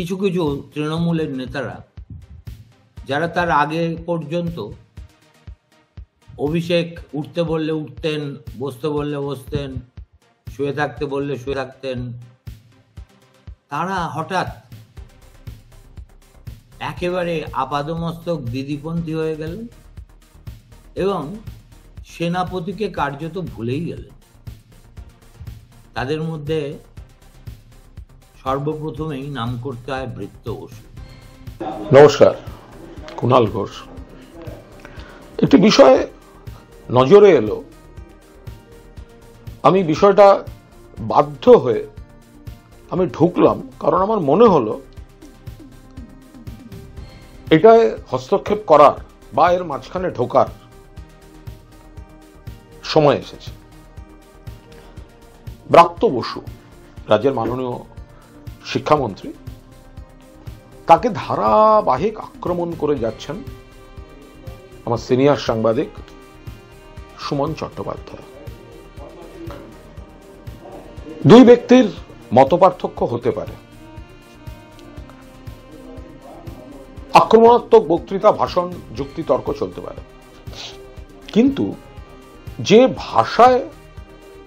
কিছু কিছু তৃণমূলের নেতারা যারা তার আগে পর্যন্ত অভিষেক উঠতে বললে উঠতেন, বসতে বললে বসতেন, শুয়ে থাকতে বললে শুয়ে থাকতেন, তারা হঠাৎ একেবারে আপাদমস্তক দিদিপন্থী হয়ে গেলেন এবং সেনাপতিকে কার্যত ভুলেই গেলেন। তাদের মধ্যে সর্বপ্রথমেই নাম করতে হয় ব্রাত্য বসু। নমস্কার, কুণাল ঘোষ। একটি বিষয় নজরে এলো, আমি বিষয়টা বাধ্য হয়ে আমি ঢুকলাম, কারণ আমার মনে হলো এটায় হস্তক্ষেপ করার বা এর মাঝখানে ঢোকার সময় এসেছে। ব্রাত্য বসু, রাজ্যের মাননীয় শিক্ষামন্ত্রী, তাকে ধারাবাহিক আক্রমণ করে যাচ্ছেন আমার সিনিয়র সাংবাদিক সুমন চট্টোপাধ্যায়। দুই ব্যক্তির মতপার্থক্য হতে পারে, আক্রমণাত্মক বক্তৃতা, ভাষণ, যুক্তি, তর্ক চলতে পারে, কিন্তু যে ভাষায়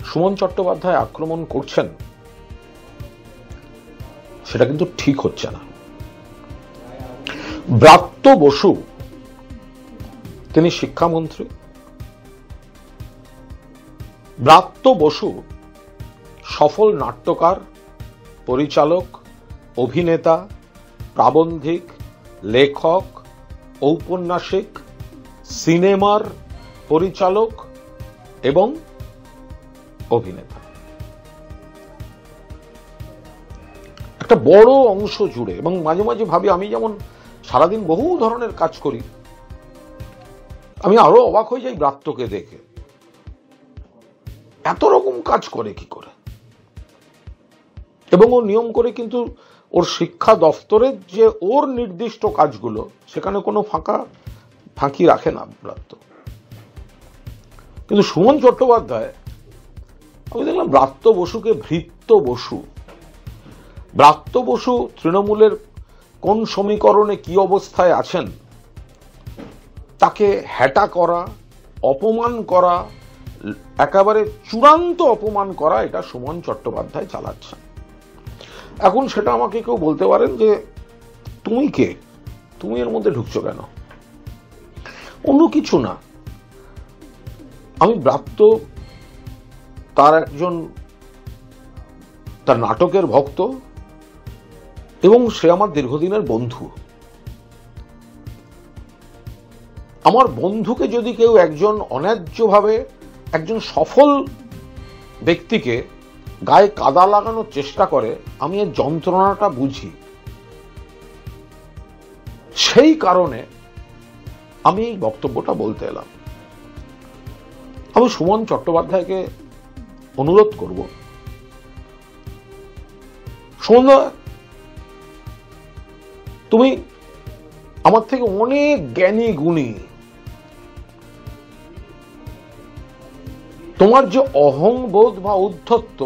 সুমন চট্টোপাধ্যায় আক্রমণ করছেন সেটা কিন্তু ঠিক হচ্ছে না। ব্রাত্য বসু তিনি শিক্ষামন্ত্রী। ব্রাত্য বসু সফল নাট্যকার, পরিচালক, অভিনেতা, প্রাবন্ধিক, লেখক, ঔপন্যাসিক, সিনেমার পরিচালক এবং অভিনেতা। একটা বড় অংশ জুড়ে, এবং মাঝে মাঝে ভাবি, আমি যেমন সারাদিন বহু ধরনের কাজ করি, আমি আরো অবাক হয়ে যাই ব্রাত্যকে দেখে, এত রকম কাজ করে কি করে। এবং ও নিয়ম করে কিন্তু ওর শিক্ষা দফতরের যে ওর নির্দিষ্ট কাজগুলো, সেখানে কোনো ফাঁকি রাখে না ব্রাত্য। কিন্তু সুমন চট্টোপাধ্যায়, আমি দেখলাম ব্রাত্য বসুকে ভৃত্য বসু। ব্রাত্য বসু তৃণমূলের কোন সমীকরণে কি অবস্থায় আছেন তাকে হ্যাটা করা, অপমান করা, একেবারে চূড়ান্ত অপমান করা, এটা সুমন চট্টোপাধ্যায় চালাচ্ছেন। এখন সেটা আমাকে কেউ বলতে পারেন যে তুমি কে, তুমি এর মধ্যে ঢুকছো কেন? অন্য কিছু না, আমি ব্রাত্য তার নাটকের ভক্ত এবং সে আমার দীর্ঘদিনের বন্ধু। আমার বন্ধুকে যদি কেউ একজন অন্যায্যভাবে একজন সফল ব্যক্তিকে গায়ে কাদা লাগানোর চেষ্টা করে, আমি এর যন্ত্রণাটা বুঝি। সেই কারণে আমি এই বক্তব্যটা বলতে এলাম। আমি সুমন চট্টোপাধ্যায়কে অনুরোধ করব, সুমনদা, তুমি আমার থেকে অনেক জ্ঞানী গুণী, তোমার যে অহংবোধ বা উদ্ধত্ত,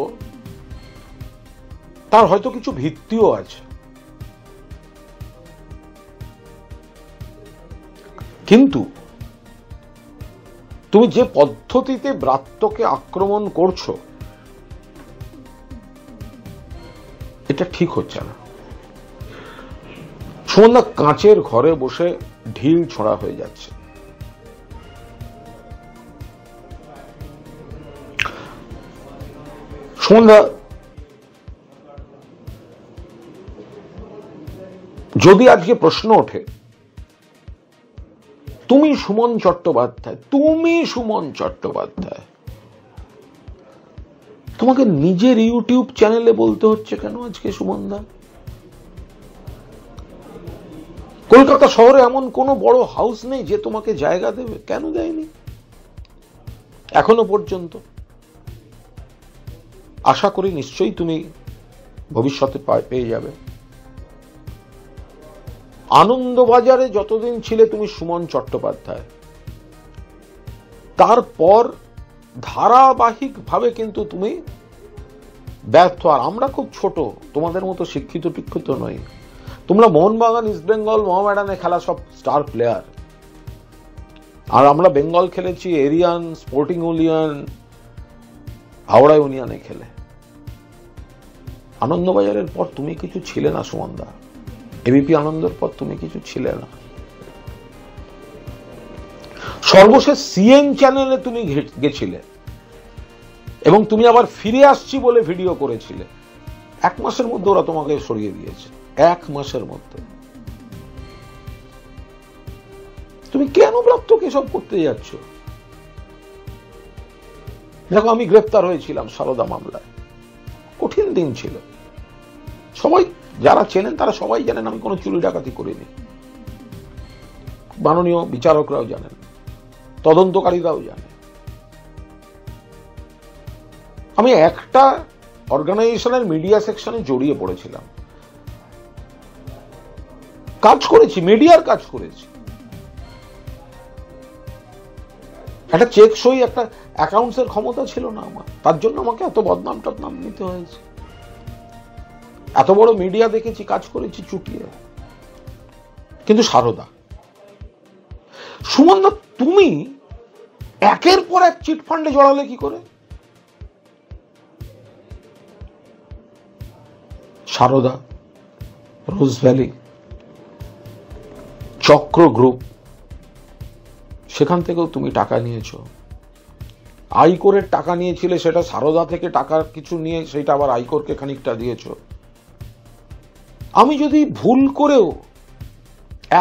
তার হয়তো কিছু ভিত্তিও আছে, কিন্তু তুমি যে পদ্ধতিতে ব্রাত্যকে আক্রমণ করছো, এটা ঠিক হচ্ছে না। সুমনদা কাঁচের ঘরে বসে ঢিল ছোঁড়া হয়ে যাচ্ছে। সুমনদা, যদি আজকে প্রশ্ন ওঠে তুমি সুমন চট্টোপাধ্যায়, তোমাকে নিজের ইউটিউব চ্যানেলে বলতে হচ্ছে কেন আজকে সুমনদা? কলকাতা শহরে এমন কোন বড় হাউস নেই যে তোমাকে জায়গা দেবে? কেন দেয়নি এখনো পর্যন্ত? আশা করি নিশ্চয়ই তুমি ভবিষ্যতে পেয়ে যাবে। আনন্দবাজারে যতদিন ছিলে তুমি সুমন চট্টোপাধ্যায়, তারপর ধারাবাহিকভাবে কিন্তু তুমি ব্যর্থ। আর আমরা খুব ছোট, তোমাদের মতো শিক্ষিত নই। তোমরা মোহনবাগান, ইস্ট বেঙ্গল, মোহামেডানে খেলা সব স্টার প্লেয়ার, আর আমরা বেঙ্গল খেলেছি এরিয়ান, স্পোর্টিং ইউনিয়ন, হাওড়া ইউনিয়নে খেলে। আনন্দবাজারের পর তুমি কিছু ছিলে না সুমনদা, এবিপি আনন্দের পর তুমি কিছু ছিলে না। সর্বশেষ সিএন চ্যানেলে তুমি গেছিলে এবং তুমি আবার ফিরে আসছি বলে ভিডিও করেছিলে। 1 মাসের মধ্যে ওরা তোমাকে সরিয়ে দিয়েছে, 1 মাসের মধ্যে। তুমি কেন ব্রাত্যকে এসব করতে যাচ্ছ? দেখো, আমি গ্রেফতার হয়েছিলাম সারদা মামলায়, কঠিন দিন ছিল। সবাই যারা চেনেন তারা সবাই জানেন আমি কোনো চুরি ডাকাতি করিনি, মাননীয় বিচারকরাও জানেন, তদন্তকারীরাও জানে। আমি একটা অর্গানাইজেশনের মিডিয়া সেকশনে জড়িয়ে পড়েছিলাম, কাজ করেছি, মিডিয়ার কাজ করেছি। একটা চেক সই, একটা অ্যাকাউন্টসের ক্ষমতা ছিল না আমার, তার জন্য আমাকে এত বদনাম টদনাম নিতে হয়েছে। এত বড় মিডিয়া দেখেছি, কাজ করেছি চুটিয়ে। কিন্তু সারদা, সুমনদা, তুমি একের পর এক চিটফান্ডে জড়ালে কি করে? সারদা, রোজ ভ্যালি, চক্র গ্রুপ, সেখান থেকেও তুমি টাকা নিয়েছো। আইকোরের টাকা নিয়েছিলে, সেটা সারদা থেকে টাকা কিছু নিয়ে সেটা আবার আইকোরকে খানিকটা দিয়েছো। আমি যদি ভুল করেও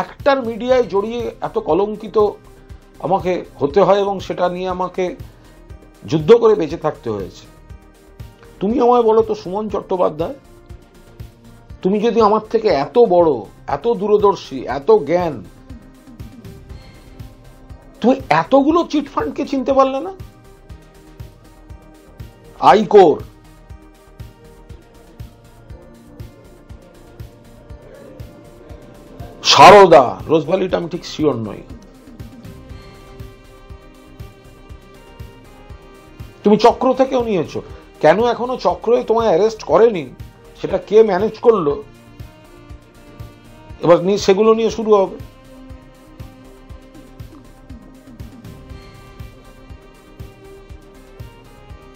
একটার মিডিয়ায় জড়িয়ে এত কলঙ্কিত আমাকে হতে হয় এবং সেটা নিয়ে আমাকে যুদ্ধ করে বেঁচে থাকতে হয়েছে, তুমি আমায় বলো তো সুমন চট্টোপাধ্যায়, তুমি যদি আমার থেকে এত বড়, এত দূরদর্শী, এত জ্ঞান, তুমি এতগুলো চিটফান্ডকে চিনতে পারলে না? আইকোর, সারদা, রোজভ্যালিটা আমি ঠিক শিওর নই। তুমি চক্র থেকেও নিয়েছো, কেন এখনো চক্রই তোমায় অ্যারেস্ট করেনি সেটা কে ম্যানেজ করলো, এবার সেগুলো নিয়ে শুরু হবে।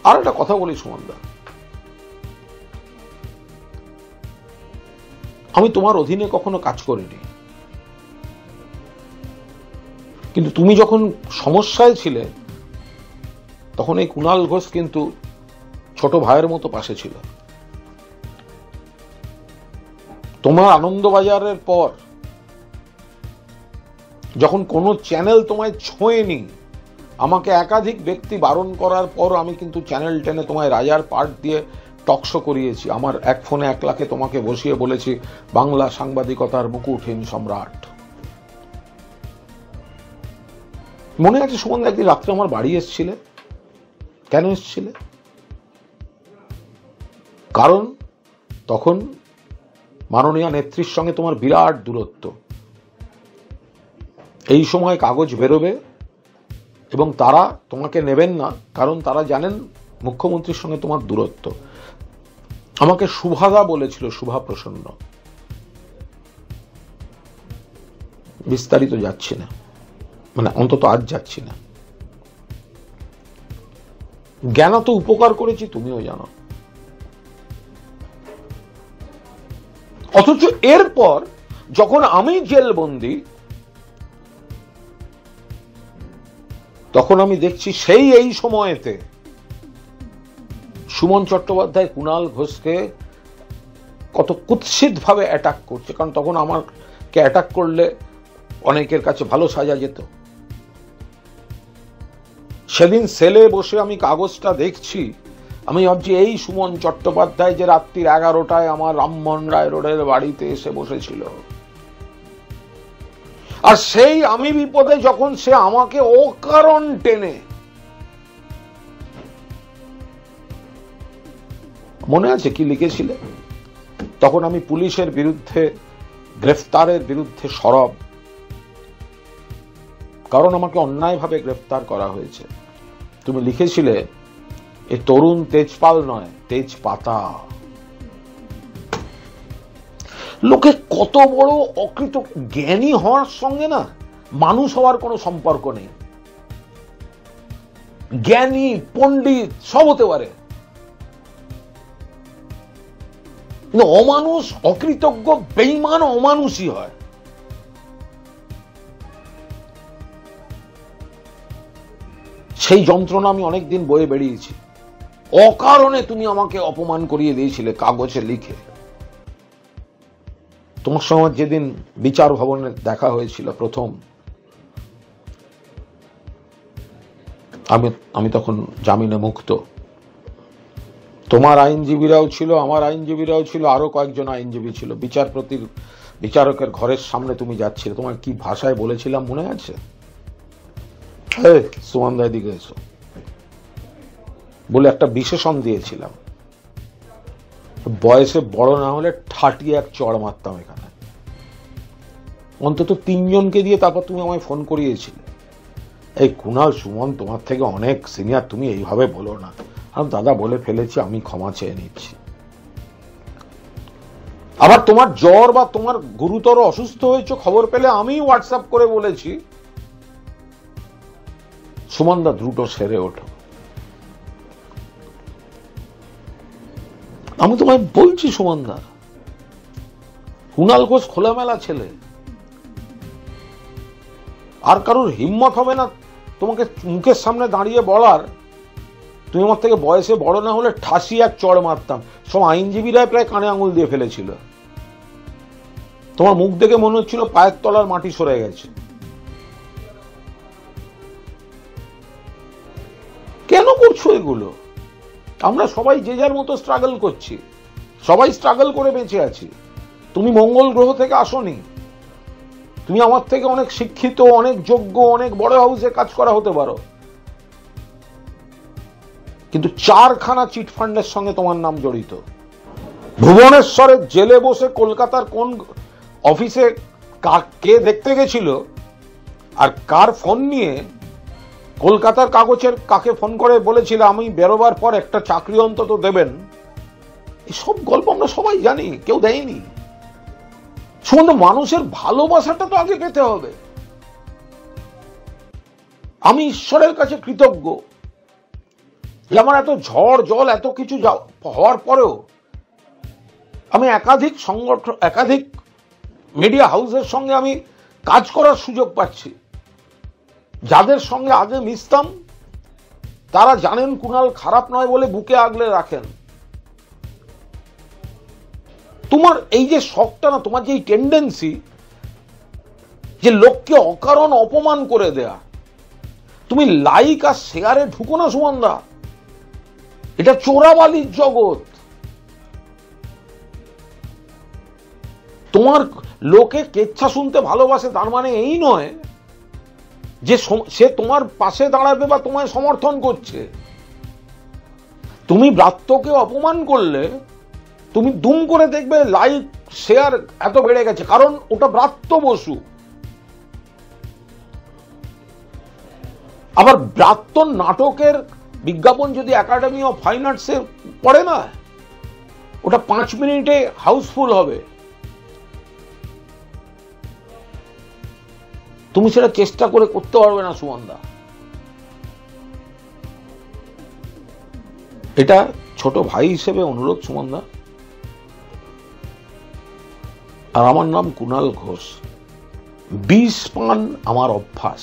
আর একটা কথা বলি সুমনদা, আমি তোমার অধীনে কখনো কাজ করিনি, কিন্তু তুমি যখন সমস্যায় ছিলে তখন এই কুণাল ঘোষ কিন্তু ছোট ভাইয়ের মতো পাশে ছিল। তোমার আনন্দবাজারের পর যখন কোনো চ্যানেল তোমায় ছোঁয়নি, আমাকে একাধিক ব্যক্তি বারণ করার পর আমি কিন্তু চ্যানেল টেনে তোমায় রাজার পার্ট দিয়ে টকশো করিয়েছি। আমার এক ফোনে 1 লাখে তোমাকে বসিয়ে বলেছি বাংলা সাংবাদিকতার মুকুটহীন সম্রাট। মনে আছে সুমনদা, একদিন রাত্রে আমার বাড়ি এসেছিলে, কেন এসেছিলে? কারণ তখন মাননীয় নেত্রীর সঙ্গে তোমার বিরাট দূরত্ব। এই সময় কাগজ বেরোবে এবং তারা তোমাকে নেবেন না, কারণ তারা জানেন মুখ্যমন্ত্রীর সঙ্গে তোমার দূরত্ব। আমাকে শুভাদা বলেছিল, শুভা প্রসন্ন, বিস্তারিত যাচ্ছি না, মানে অন্তত আজ যাচ্ছি না। জ্ঞান তো উপকার করেছি, তুমিও জানো। অথচ এরপর যখন আমি জেলবন্দি, তখন আমি দেখছি সেই এই সময়েতে সুমন চট্টোপাধ্যায় কুণাল ঘোষকে কত কুৎসিত ভাবে অ্যাটাক করছে। কারণ তখন আমাকে অ্যাটাক করলে অনেকের কাছে ভালো সাজা যেত। সেদিন সেলে বসে আমি কাগজটা দেখছি, আমি ভাবছি এই সুমন চট্টোপাধ্যায় যে রাত্রির 11টায় আমার রামমোহন রায় রোডের বাড়িতে এসে বসেছিল, আর সেই আমি বিপদে যখন সে আমাকে অকারণ টেনে, মনে আছে কি লিখেছিলে? তখন আমি পুলিশের বিরুদ্ধে, গ্রেফতারের বিরুদ্ধে সরব, কারণ আমাকে অন্যায়ভাবে গ্রেফতার করা হয়েছে। তুমি লিখেছিলে এ তরুণ তেজপাল নয়, তেজপাতা। লোকে কত বড় অকৃত জ্ঞানী হওয়ার সঙ্গে না মানুষ হওয়ার কোনো সম্পর্ক নেই। জ্ঞানী পণ্ডিত সব হতে পারে, কিন্তু অমানুষ অকৃতজ্ঞ বেঈমান অমানুষই হয়। সেই যন্ত্রণা আমি অনেকদিন বয়ে বেরিয়েছি। অকারণে তুমি আমাকে অপমান করিয়ে দিয়েছিলে কাগজে লিখে। তোমার সঙ্গে যেদিন বিচার ভবনে দেখা হয়েছিল প্রথম, আমি তখন জামিনে মুক্ত। তোমার আইনজীবীরাও ছিল, আমার আইনজীবীরাও ছিল, আরো কয়েকজন আইনজীবী ছিল। বিচারকের ঘরের সামনে তুমি যাচ্ছিলে। তোমার কি ভাষায় বলেছিলাম মনে আছে? সুমন দা দিকে এসো বলে একটা বিশেষণ দিয়েছিলাম। বয়সে বড় না হলে ঠাটিয়ে এক চড় মারতাম এখানে। অন্তত 3 জনকে দিয়ে তারপর তুমি আমায় ফোন করিয়েছিলে, এই কুণাল সুমন তোমার থেকে অনেক সিনিয়র, তুমি এইভাবে বলো না। আর দাদা বলে ফেলেছি, আমি ক্ষমা চেয়ে নিচ্ছি। আবার তোমার জ্বর বা তোমার গুরুতর অসুস্থ হয়েছে খবর পেলে আমি হোয়াটসঅ্যাপ করে বলেছি, সুমন দা দ্রুত সেরে ওঠো। আমি তোমায় বলছি সুমন দা, কুণাল ঘোষ খোলামেলা ছেলে, আর কারোর হিম্মত হবে না তোমাকে মুখের সামনে দাঁড়িয়ে বলার তুমি আমার থেকে বয়সে বড় না হলে ঠাসি এক চড় মারতাম। সব আইনজীবীরাই প্রায় কানে আঙুল দিয়ে ফেলেছিল। তোমার মুখ দেখে মনে হচ্ছিল পায়ের তলার মাটি সরে গেছে। কেন করছো এগুলো? আমরা সবাই যে যার মতো স্ট্রাগল করছি, সবাই স্ট্রাগল করে বেঁচে আছি। তুমি মঙ্গল গ্রহ থেকে আসোনি, তুমি আমার থেকে অনেক শিক্ষিত, অনেক যোগ্য, অনেক বড় হাউসে কাজ করা হতে পারো, কিন্তু 4খানা চিটফান্ডের সঙ্গে তোমার নাম জড়িত। ভুবনেশ্বরের জেলে বসে কলকাতার কোন অফিসে কে দেখতে গেছিল আর কার ফোন নিয়ে কলকাতার কাগজের কাকে ফোন করে বলেছিল আমি বেরোবার পর একটা চাকরি অন্তত দেবেন, এসব গল্প আমরা সবাই জানি, কেউ দেয়নি। শুধু মানুষের ভালোবাসাটা তো আগে পেতে হবে। আমি ঈশ্বরের কাছে কৃতজ্ঞ যে আমার এত ঝড় জল এত কিছু হওয়ার পরেও আমি একাধিক সংগঠন, একাধিক মিডিয়া হাউসের সঙ্গে আমি কাজ করার সুযোগ পাচ্ছি। যাদের সঙ্গে আগে মিশতাম তারা জানেন কুণাল খারাপ নয় বলে বুকে আগলে রাখেন। তোমার এই যে শখটা না, তোমার যে টেন্ডেন্সি যে লোককে অকারণ অপমান করে দেয়া, তুমি লাইক আর শেয়ারে ঢুকো না সুমনদা, এটা চোরাবালির জগৎ। তোমার লোকে কেচ্ছা শুনতে ভালোবাসে তার মানে এই নয় যে সে তোমার পাশে দাঁড়াবে বা তোমায় সমর্থন করছে। তুমি ব্রাত্যকে অপমান করলে তুমি দুম করে দেখবে লাইক শেয়ার এত বেড়ে গেছে, কারণ ওটা ব্রাত্য বসু। আবার ব্রাত্য নাটকের বিজ্ঞাপন যদি একাডেমি অফ ফাইন আর্টসে পড়ে না, ওটা 5 মিনিটে হাউসফুল হবে। তুমি সেটা চেষ্টা করে করতে পারবে না সুমনদা। এটা ছোট ভাই হিসেবে অনুরোধ সুমনদা। আর আমার নাম কুণাল ঘোষ। 20 পান আমার অভ্যাস।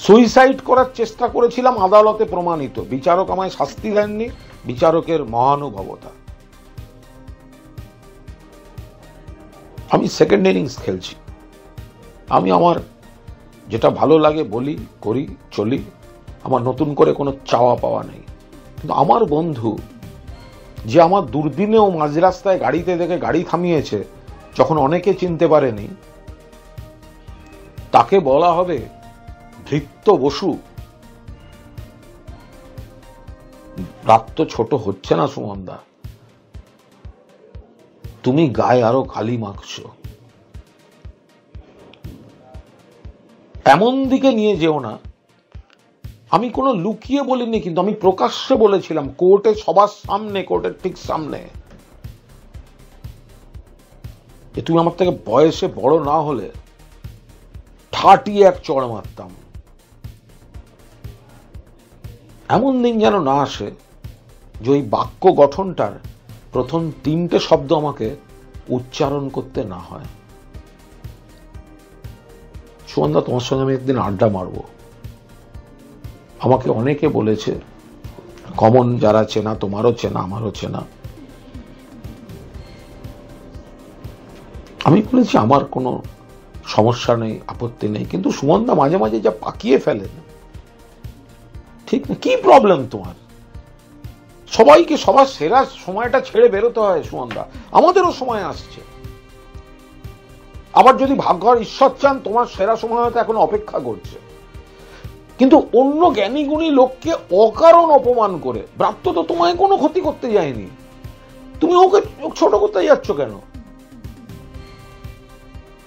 সুইসাইড করার চেষ্টা করেছিলাম, আদালতে প্রমাণিত। বিচারক আমায় শাস্তি দেননি, বিচারকের মহানুভবতা। আমি সেকেন্ড ইনিংস খেলছি। আমি আমার যেটা ভালো লাগে বলি, করি, চলি। আমার নতুন করে কোনো চাওয়া পাওয়া নেই। কিন্তু আমার বন্ধু যে আমার দুর্দিনেও মাঝ রাস্তায় গাড়িতে দেখে গাড়ি থামিয়েছে যখন অনেকে চিনতে পারেনি, তাকে বলা হবে ধৃত্য বসু। রাত তো ছোট হচ্ছে না সুমনদা, তুমি গায়ে আরো কালি মাখছো। এমন দিকে নিয়ে যেও না। আমি কোনো লুকিয়ে বলিনি, কিন্তু আমি প্রকাশ্যে বলেছিলাম কোর্টে, সবার সামনে, কোর্টের ঠিক সামনে, যে তুমি আমার থেকে বয়সে বড় না হলে ঠাটিয়ে এক চড় মারতাম। এমন দিন যেন না আসে যে ওই বাক্য গঠনটার প্রথম 3টে শব্দ আমাকে উচ্চারণ করতে না হয়। সুমনদা, তোমার সঙ্গে আমি একদিন আড্ডা মারবো। আমাকে অনেকে বলেছে, কমন যারা চেনা, তোমারও চেনা আমারও চেনা, আমি বলেছি আমার কোনো সমস্যা নেই, আপত্তি নেই, কিন্তু সুমনদা মাঝে মাঝে যা পাকিয়ে ফেলেন ঠিক না। কি প্রবলেম তোমার? সবাইকে সবার সেরা সময়টা ছেড়ে বেরোতে হয় সুমনদা, আমাদেরও সময় আসছে। আবার যদি ভাগ্য আর ঈশ্বর চান তোমার সেরা সময় হয়তো এখন অপেক্ষা করছে, কিন্তু অন্য জ্ঞানী গুণী লোককে অকারণ অপমান করে, ব্রাত্য তো তোমায় কোনো ক্ষতি করতে যায়নি, তুমি ওকে ছোট করতে যাচ্ছ কেন?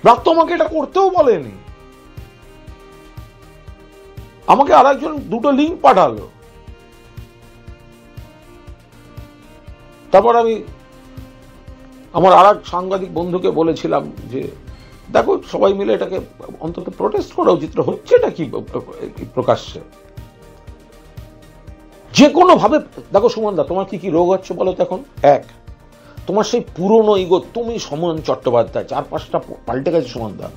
ব্রাত্য আমাকে এটা করতেও বলেনি, আমাকে আর একজন 2টো লিঙ্ক পাঠালো। তারপর আমি আমার আর এক সাংবাদিক বন্ধুকে বলেছিলাম যে দেখো, সবাই মিলে এটাকে অন্তত প্রোটেস্ট করা উচিত, হচ্ছে এটা কি প্রকাশ্যে যে কোনো ভাবে। দেখো সুমনদা, তোমার কি কি রোগ হচ্ছে বলো তো এখন? এক, তোমার সেই পুরনো ইগো, তুমি সমন চট্টোপাধ্যায়, 4-5টা পাল্টে গেছে সুমনদা।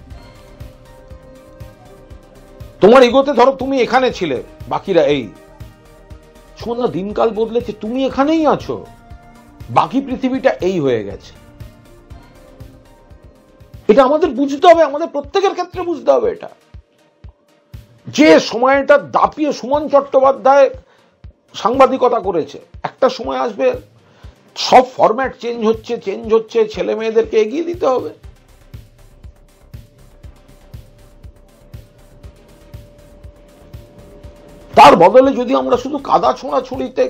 তোমার ইগোতে ধরো তুমি এখানে ছিলে, বাকিরা এই। সুমনদা, দিনকাল বদলেছে, তুমি এখানেই আছো, বাকি পৃথিবীটা এই হয়ে গেছে। এটা আমাদের বুঝতে হবে, আমাদের প্রত্যেকের ক্ষেত্রে বুঝতে হবে এটা। যে সময়টা দাপিয়ে সুমন চট্টোপাধ্যায় সাংবাদিকতা করেছে, একটা সময় আসবে সব ফরম্যাট চেঞ্জ হচ্ছে, ছেলে মেয়েদেরকে এগিয়ে দিতে হবে। তার বদলে যদি আমরা শুধু কাদা ছোঁড়াছুড়িতে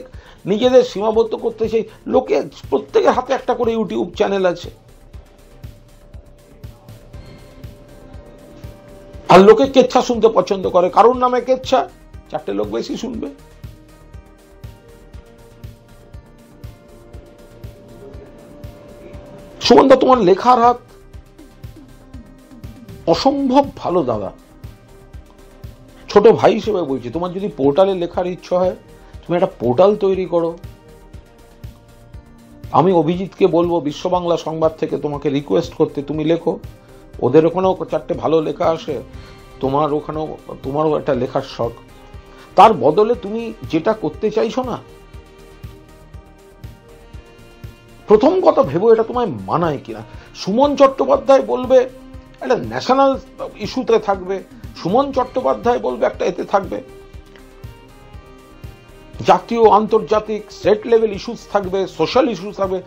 নিজেদের সীমাবদ্ধ করতে চাই, লোকে প্রত্যেকের হাতে একটা করে ইউটিউব চ্যানেল আছে, আর লোকে কেচ্ছা শুনতে পছন্দ করে, কারোর নামে কেচ্ছা 4টে লোক বেশি শুনবে। সুমনদা, তোমার লেখার হাত অসম্ভব ভালো দাদা, ছোট ভাই হিসেবে বলছি। তোমার যদি পোর্টালে লেখার ইচ্ছা হয়, তুমি একটা পোর্টাল তৈরি করো। আমি অভিজিৎকে বলবো বিশ্ব বাংলা সংবাদ থেকে তোমাকে রিকোয়েস্ট করতে, তুমি লেখো। ওদের ওখানেও 4টে ভালো লেখা আসে, তোমার ওখানেও, তোমারও একটা লেখার শখ। তার বদলে তুমি যেটা করতে চাইছো না, প্রথম কথা ভেবো এটা তোমায় মানায় কিনা। সুমন চট্টোপাধ্যায় বলবে একটা ন্যাশনাল ইস্যুতে থাকবে, সুমন চট্টোপাধ্যায় বলবে একটা এতে থাকবে, জাতীয় আন্তর্জাতিক স্টেট লেভেল ইস্যুস থাকবে, সোশ্যাল ইস্যুস থাকবে।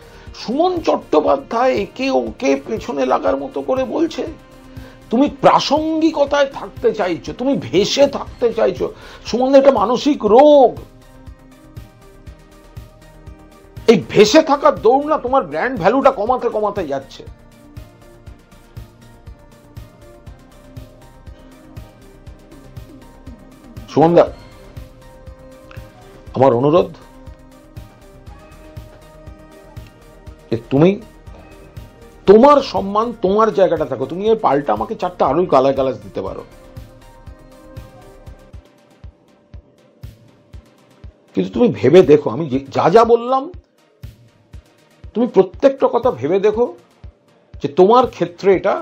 সুমন চট্টোপাধ্যায় একে ওকে পেছনে লাগার মতো করে বলছে। তুমি প্রাসঙ্গিকতায় থাকতে চাইছো, তুমি ভেসে থাকতে চাইছো। সুমন, এটা মানসিক রোগ। এই ভেসে থাকার দৌড় না তোমার ব্র্যান্ড ভ্যালুটা কমাতে কমাতে যাচ্ছে। সুমনদা, আমার অনুরোধ যে তুমি তোমার সম্মান, তোমার জায়গাটা থাকো। তুমি এর পাল্টা আমাকে 4টা আরোই গালাগালাজ দিতে পারো, কিন্তু তুমি ভেবে দেখো, আমি যা যা বললাম তুমি প্রত্যেকটা কথা ভেবে দেখো যে তোমার ক্ষেত্রে এটা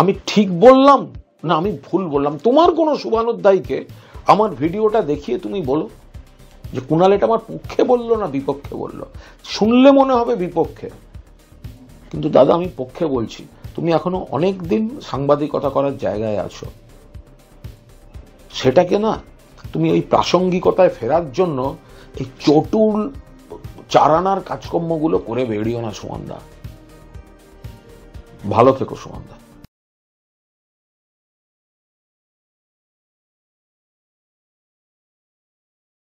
আমি ঠিক বললাম না আমি ভুল বললাম। তোমার কোনো শুভানুধ্যায়ীকে আমার ভিডিওটা দেখিয়ে তুমি বলো যে কুণাল এটা আমার পক্ষে বললো না বিপক্ষে বললো। শুনলে মনে হবে বিপক্ষে, কিন্তু দাদা আমি পক্ষে বলছি। তুমি এখনো অনেক দিন সাংবাদিকতা করার জায়গায় আছো, সেটাকে না তুমি ওই প্রাসঙ্গিকতায় ফেরার জন্য এই চটুল চারানার কাজকর্মগুলো করে বেরিও না সুমনদা। ভালো থেকো সুমনদা।